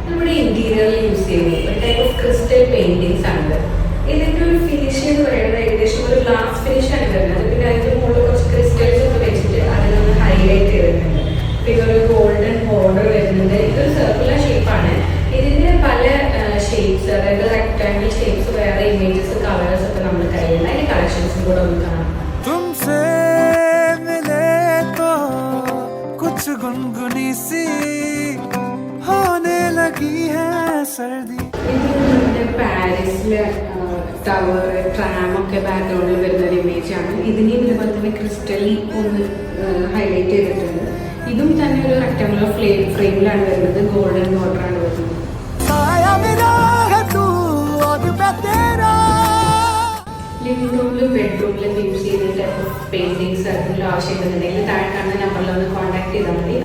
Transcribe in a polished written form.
നമ്മുടെ ഇന്റീരിയറിൽ യൂസ് ചെയ്യുന്നത് ഒരു ടൈപ്പ് ഓഫ് ക്രിസ്റ്റൽ പെയിന്റിങ്സ് ആണ്. ഇതിന്റെ ഒരു ഫിനിഷ് എന്ന് പറയുന്നത് ഏകദേശം ഒരു ഗ്ലാസ് ഫിനിഷ് ആണ് വരുന്നത്. പിന്നെ അതിന്റെ മുകളിൽ കുറച്ച് ക്രിസ്റ്റൽസ് ഒക്കെ വെച്ചിട്ട് അതിനൊന്ന് ഹൈലൈറ്റ് ചെയ്തിട്ടുണ്ട്. പിന്നെ ഒരു ഗോൾഡൻ ബോർഡർ വരുന്നുണ്ട്. ഇതൊരു സർക്കുലർ ഷേപ്പാണ്. ഇതിന്റെ പല ഷേപ്സ്, അതായത് റെക്ടാംഗിൾ ഷേപ്സ്, വേറെ ഇമേജസ്, കളേഴ്സ് ഒക്കെ നമ്മൾ കയ്യിലുണ്ട്. അതിന്റെ കളക്ഷൻസും കൂടെ ഒന്ന് കാണാം. गुनगुनी सी होने लगी है सर्दी. ഇത് പാരീസിലെ ടവർ, ട്രാം ഒക്കെ ബാക്ക്ഗ്രൗണ്ടിൽ വരുന്ന ഒരു ഇമേജ് ആണ്. ഇതിനെയും ഇതുപോലെ തന്നെ ക്രിസ്റ്റലി ഒന്ന് ഹൈലൈറ്റ് ചെയ്തിട്ടുണ്ട്. ഇതും തന്നെ ഒരു റെക്ടാങ്കുലർ ഫ്രെയിമിലാണ് വരുന്നത്. ഗോൾഡൻ ബോർഡർ ആണ് വരുന്നത്. ലിവിംഗ് റൂമിലും ബെഡ്റൂമിലും യൂസ് ചെയ്യുന്ന ടൈപ്പ് ഓഫ് പെയിന്റിങ്സ് ആർക്കെങ്കിലും ആവശ്യമുണ്ടെന്നുണ്ടെങ്കിൽ താഴെ കാണുന്ന നമ്പറിൽ ഒന്ന് കോൺടാക്ട് ചെയ്താൽ മതി.